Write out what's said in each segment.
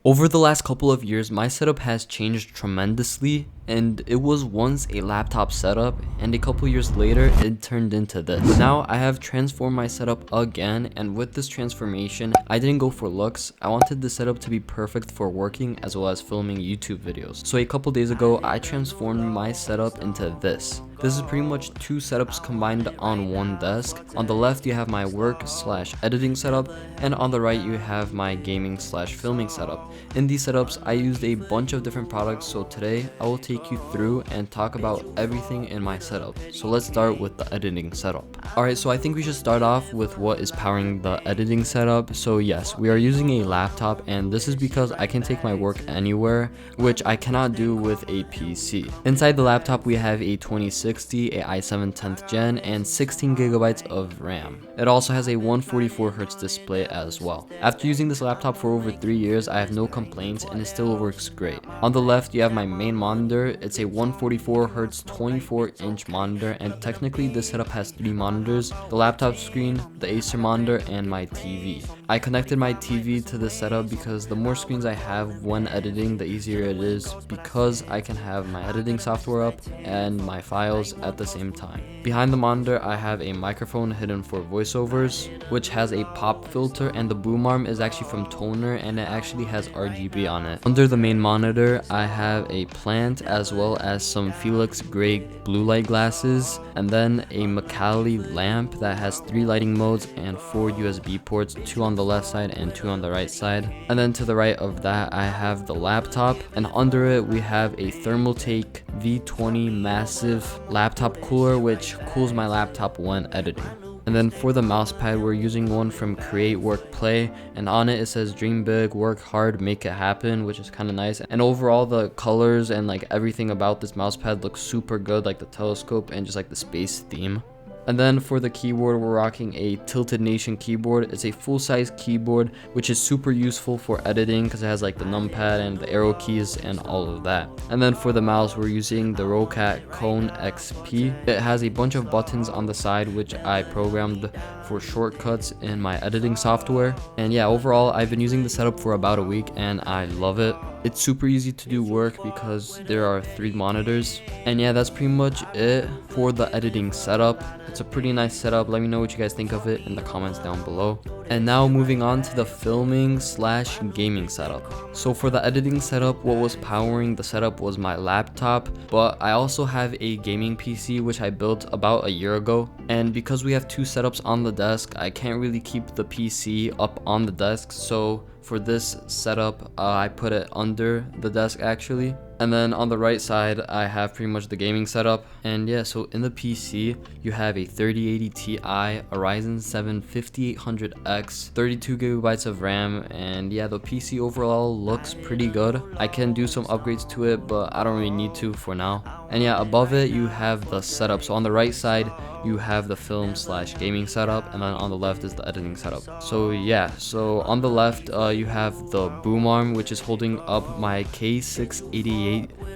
Over the last couple of years, my setup has changed tremendously, and it was once a laptop setup, and a couple years later it turned into this. Now I have transformed my setup again, and with this transformation I didn't go for looks. I wanted the setup to be perfect for working as well as filming YouTube videos. So a couple days ago I transformed my setup into this. This is pretty much two setups combined on one desk. On the left you have my work/editing setup, and on the right you have my gaming/filming setup. In these setups I used a bunch of different products, so today I will take you through and talk about everything in my setup. So let's start with the editing setup. Alright, so I think we should start off with what is powering the editing setup. So yes, we are using a laptop, and this is because I can take my work anywhere, which I cannot do with a PC. Inside the laptop we have a 2060, a i7 10th gen, and 16 gigabytes of RAM. It also has a 144Hz display as well. After using this laptop for over 3 years, I have no complaints and it still works great. On the left you have my main monitor. It's a 144Hz 24-inch monitor, and technically this setup has 3 monitors: the laptop screen, the Acer monitor, and my TV. I connected my TV to this setup because the more screens I have when editing, the easier it is, because I can have my editing software up and my files at the same time. Behind the monitor I have a microphone hidden for voiceovers, which has a pop filter, and the boom arm is actually from Toner, and it actually has RGB on it. Under the main monitor I have a plant as well as some Felix gray blue light glasses, and then a Macali lamp that has 3 lighting modes and 4 USB ports, 2 on the left side and 2 on the right side. And then to the right of that I have the laptop, and under it we have a Thermaltake V20 massive laptop cooler, which cools my laptop when editing. And then for the mouse pad, we're using one from Create Work Play, and on it says dream big, work hard, make it happen, which is kind of nice. And overall the colors and like everything about this mouse pad looks super good, like the telescope and just like the space theme. And then for the keyboard, we're rocking a Tilted Nation keyboard. It's a full-size keyboard, which is super useful for editing because it has like the numpad and the arrow keys and all of that. And then for the mouse, we're using the Rocat Cone XP. It has a bunch of buttons on the side, which I programmed for shortcuts in my editing software. And yeah, overall, I've been using the setup for about a week and I love it. It's super easy to do work because there are 3 monitors. And yeah, that's pretty much it for the editing setup. It's a pretty nice setup. Let me know what you guys think of it in the comments down below. And now moving on to the filming/gaming setup. So for the editing setup, what was powering the setup was my laptop, but I also have a gaming PC which I built about a year ago. And because we have 2 setups on the desk, I can't really keep the PC up on the desk, so for this setup I put it under the desk actually. And then on the right side I have pretty much the gaming setup. And yeah, so in the PC you have a 3080 Ti, a Ryzen 7 5800X, 32 gigabytes of RAM, and yeah, the PC overall looks pretty good. I can do some upgrades to it, but I don't really need to for now. And yeah, above it you have the setup. So on the right side you have the film/gaming setup, and then on the left is the editing setup. So yeah, so on the left you have the boom arm, which is holding up my K688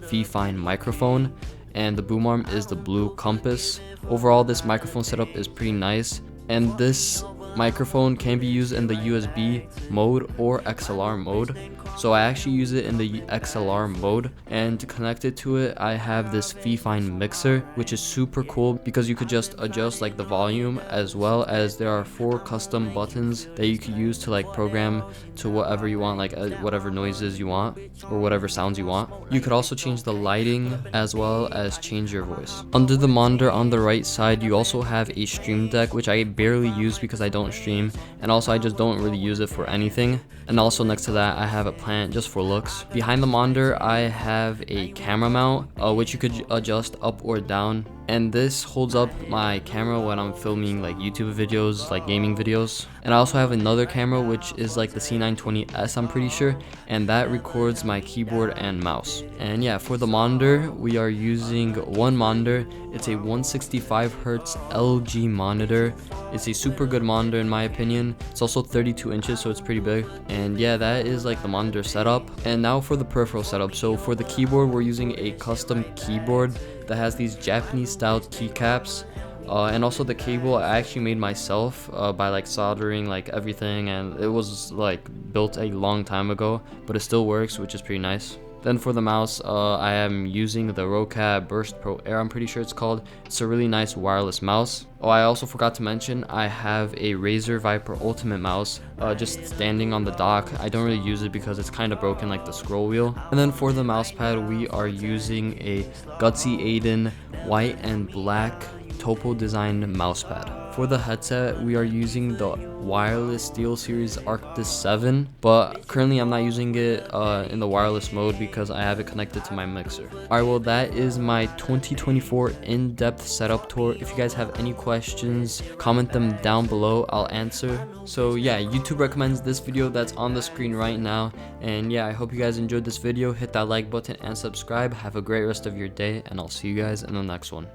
V-Fine microphone, and the boom arm is the blue compass. Overall, this microphone setup is pretty nice, and this microphone can be used in the USB mode or XLR mode. So I actually use it in the XLR mode, and to connect it to it I have this V-Fine mixer, which is super cool because you could just adjust like the volume, as well as there are 4 custom buttons that you could use to like program to whatever you want, like whatever noises you want or whatever sounds you want. You could also change the lighting as well as change your voice. Under the monitor on the right side you also have a Stream Deck, which I barely use because I don't stream, and also I just don't really use it for anything. And also next to that I have a plant just for looks. Behind the monitor I have a camera mount, which you could adjust up or down, and this holds up my camera when I'm filming like YouTube videos, like gaming videos. And I also have another camera which is like the C920S, I'm pretty sure, and that records my keyboard and mouse. And yeah, for the monitor we are using one monitor. It's a 165Hz LG monitor. It's a super good monitor in my opinion. It's also 32 inches, so it's pretty big. And yeah, that is like the monitor setup. And now for the peripheral setup. So for the keyboard we're using a custom keyboard that has these Japanese styled keycaps, And also the cable I actually made myself by like soldering like everything, and it was like built a long time ago, but it still works, which is pretty nice. Then for the mouse, I am using the Roccat Burst Pro Air, I'm pretty sure it's called. It's a really nice wireless mouse. Oh, I also forgot to mention, I have a Razer Viper Ultimate mouse, just standing on the dock. I don't really use it because it's kind of broken, like the scroll wheel. And then for the mouse pad, we are using a GutzyAiden white and black Topo designed mouse pad. For the headset, we are using the wireless SteelSeries Arctis 7, but currently I'm not using it in the wireless mode because I have it connected to my mixer. Alright, well that is my 2024 in-depth setup tour. If you guys have any questions, comment them down below, I'll answer. So yeah, YouTube recommends this video that's on the screen right now, and yeah, I hope you guys enjoyed this video. Hit that like button and subscribe. Have a great rest of your day, and I'll see you guys in the next one.